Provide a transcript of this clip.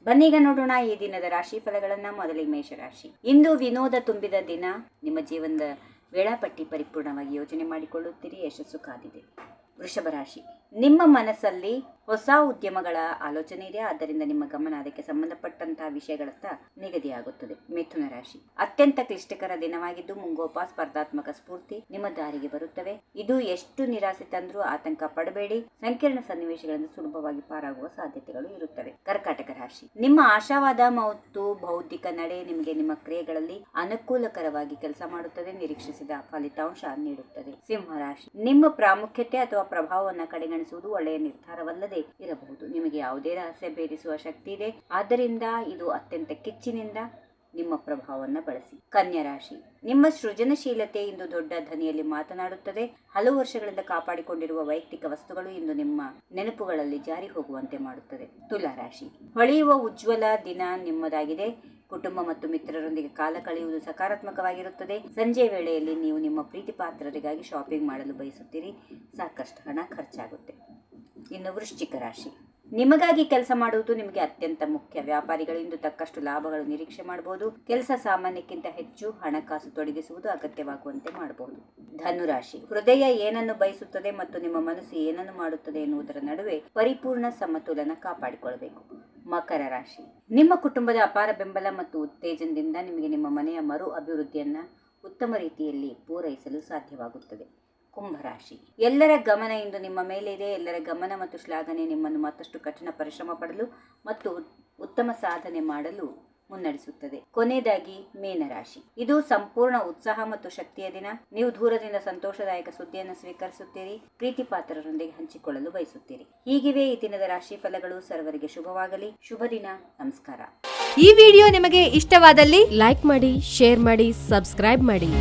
ಬನ್ನಿ ಈಗ ನೋಡೋಣ ಈ ದಿನದ ರಾಶಿ ಫಲಗಳನ್ನ. ಮೊದಲಿಗೆ ಮೇಷರಾಶಿ. ಇಂದು ವಿನೋದ ತುಂಬಿದ ದಿನ. ನಿಮ್ಮ ಜೀವನದ ವೇಳಾಪಟ್ಟಿ ಪರಿಪೂರ್ಣವಾಗಿ ಯೋಜನೆ ಮಾಡಿಕೊಳ್ಳುತ್ತೀರಿ, ಯಶಸ್ಸು ಕಾದಿದೆ. ವೃಷಭ ರಾಶಿ. ನಿಮ್ಮ ಮನಸ್ಸಲ್ಲಿ ಹೊಸ ಉದ್ಯಮಗಳ ಆಲೋಚನೆ ಇದೆ, ಆದ್ದರಿಂದ ನಿಮ್ಮ ಗಮನ ಅದಕ್ಕೆ ಸಂಬಂಧಪಟ್ಟಂತಹ ವಿಷಯಗಳತ್ತ ನಿಗದಿಯಾಗುತ್ತದೆ. ಮಿಥುನ ರಾಶಿ. ಅತ್ಯಂತ ಕ್ಲಿಷ್ಟಕರ ದಿನವಾಗಿದ್ದು ಮುಂಗೋಪ ಸ್ಪರ್ಧಾತ್ಮಕ ಸ್ಫೂರ್ತಿ ನಿಮ್ಮ ದಾರಿಗೆ ಬರುತ್ತವೆ. ಇದು ಎಷ್ಟು ನಿರಾಸೆ ತಂದ್ರೂ ಆತಂಕ ಪಡಬೇಡಿ, ಸಂಕೀರ್ಣ ಸನ್ನಿವೇಶಗಳಿಂದ ಸುಲಭವಾಗಿ ಪಾರಾಗುವ ಸಾಧ್ಯತೆಗಳು ಇರುತ್ತವೆ. ಕರ್ಕಾಟಕ ರಾಶಿ. ನಿಮ್ಮ ಆಶಾವಾದ ಮತ್ತು ಬೌದ್ಧಿಕ ನಡೆ ನಿಮಗೆ ನಿಮ್ಮ ಕ್ರಿಯೆಗಳಲ್ಲಿ ಅನುಕೂಲಕರವಾಗಿ ಕೆಲಸ ಮಾಡುತ್ತದೆ, ನಿರೀಕ್ಷಿಸಿದ ಫಲಿತಾಂಶ ನೀಡುತ್ತದೆ. ಸಿಂಹ ರಾಶಿ. ನಿಮ್ಮ ಪ್ರಾಮುಖ್ಯತೆ ಅಥವಾ ಪ್ರಭಾವವನ್ನು ಕಡೆಗಣಿಸುವುದು ಒಳ್ಳೆಯ ನಿರ್ಧಾರವಲ್ಲದೆ ಇರಬಹುದು. ನಿಮಗೆ ಯಾವುದೇ ರಹಸ್ಯ ಭೇದಿಸುವ ಶಕ್ತಿ ಇದೆ, ಆದ್ದರಿಂದ ಇದು ಅತ್ಯಂತ ಕಿಚ್ಚಿನಿಂದ ನಿಮ್ಮ ಪ್ರಭಾವವನ್ನು ಬಳಸಿ. ಕನ್ಯಾ ರಾಶಿ. ನಿಮ್ಮ ಸೃಜನಶೀಲತೆ ಇಂದು ದೊಡ್ಡ ಧ್ವನಿಯಲ್ಲಿ ಮಾತನಾಡುತ್ತದೆ. ಹಲವು ವರ್ಷಗಳಿಂದ ಕಾಪಾಡಿಕೊಂಡಿರುವ ವೈಯಕ್ತಿಕ ವಸ್ತುಗಳು ಇಂದು ನಿಮ್ಮ ನೆನಪುಗಳಲ್ಲಿ ಜಾರಿ ಹೋಗುವಂತೆ ಮಾಡುತ್ತದೆ. ತುಲಾ ರಾಶಿ. ಹೊಳೆಯುವ ಉಜ್ವಲ ದಿನ ನಿಮ್ಮದಾಗಿದೆ. ಕುಟುಂಬ ಮತ್ತು ಮಿತ್ರರೊಂದಿಗೆ ಕಾಲ ಕಳೆಯುವುದು ಸಕಾರಾತ್ಮಕವಾಗಿರುತ್ತದೆ. ಸಂಜೆ ವೇಳೆಯಲ್ಲಿ ನೀವು ನಿಮ್ಮ ಪ್ರೀತಿ ಪಾತ್ರರಿಗಾಗಿ ಶಾಪಿಂಗ್ ಮಾಡಲು ಬಯಸುತ್ತೀರಿ, ಸಾಕಷ್ಟು ಹಣ ಖರ್ಚಾಗುತ್ತೆ. ಇನ್ನು ವೃಶ್ಚಿಕ ರಾಶಿ. ನಿಮಗಾಗಿ ಕೆಲಸ ಮಾಡುವುದು ನಿಮಗೆ ಅತ್ಯಂತ ಮುಖ್ಯ. ವ್ಯಾಪಾರಿಗಳಿಂದ ತಕ್ಕಷ್ಟು ಲಾಭಗಳು ನಿರೀಕ್ಷೆ ಮಾಡಬಹುದು. ಕೆಲಸ ಸಾಮಾನ್ಯಕ್ಕಿಂತ ಹೆಚ್ಚು ಹಣಕಾಸು ತೊಡಗಿಸುವುದು ಅಗತ್ಯವಾಗುವಂತೆ ಮಾಡಬಹುದು. ಧನುರಾಶಿ. ಹೃದಯ ಏನನ್ನು ಬಯಸುತ್ತದೆ ಮತ್ತು ನಿಮ್ಮ ಮನಸ್ಸು ಏನನ್ನು ಮಾಡುತ್ತದೆ ಎನ್ನುವುದರ ನಡುವೆ ಪರಿಪೂರ್ಣ ಸಮತೋಲನ ಕಾಪಾಡಿಕೊಳ್ಳಬೇಕು. ಮಕರ ರಾಶಿ. ನಿಮ್ಮ ಕುಟುಂಬದ ಅಪಾರ ಬೆಂಬಲ ಮತ್ತು ಉತ್ತೇಜನದಿಂದ ನಿಮಗೆ ನಿಮ್ಮ ಮನೆಯ ಮರು ಅಭಿವೃದ್ಧಿಯನ್ನು ಉತ್ತಮ ರೀತಿಯಲ್ಲಿ ಪೂರೈಸಲು ಸಾಧ್ಯವಾಗುತ್ತದೆ. ಕುಂಭರಾಶಿ. ಎಲ್ಲರ ಗಮನ ಇಂದು ನಿಮ್ಮ ಮೇಲೆ ಇದೆ. ಎಲ್ಲರ ಗಮನ ಮತ್ತು ಶ್ಲಾಘನೆ ನಿಮ್ಮನ್ನು ಮತ್ತಷ್ಟು ಕಠಿಣ ಪರಿಶ್ರಮ ಪಡಲು ಮತ್ತು ಉತ್ತಮ ಸಾಧನೆ ಮಾಡಲು ಮುನ್ನಡೆಸುತ್ತದೆ. ಕೊನೆಯದಾಗಿ ಮೀನರಾಶಿ. ಇದು ಸಂಪೂರ್ಣ ಉತ್ಸಾಹ ಮತ್ತು ಶಕ್ತಿಯ ದಿನ. ನೀವು ದೂರದಿಂದ ಸಂತೋಷದಾಯಕ ಸುದ್ದಿಯನ್ನು ಸ್ವೀಕರಿಸುತ್ತೀರಿ, ಪ್ರೀತಿ ಪಾತ್ರರೊಂದಿಗೆ ಹಂಚಿಕೊಳ್ಳಲು ಬಯಸುತ್ತೀರಿ. ಹೀಗಿವೆ ಈ ದಿನದ ರಾಶಿ ಫಲಗಳು. ಸರ್ವರಿಗೆ ಶುಭವಾಗಲಿ. ಶುಭ ದಿನ. ನಮಸ್ಕಾರ. ಈ ವಿಡಿಯೋ ನಿಮಗೆ ಇಷ್ಟವಾದಲ್ಲಿ ಲೈಕ್ ಮಾಡಿ, ಶೇರ್ ಮಾಡಿ, ಸಬ್ಸ್ಕ್ರೈಬ್ ಮಾಡಿ.